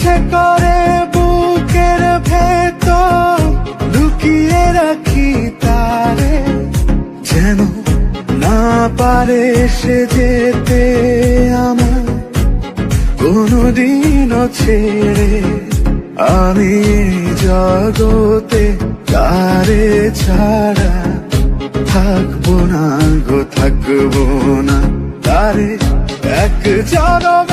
ইচ্ছে করে বুকের ভেতর লুকিয়ে রাখি তারে, যেন না পারে সে যেতে আমার কোনদিনও ছেড়ে। আমি জগতে তারে ছাড়া থাকবো না গো, থাকবো না তারে এক জনম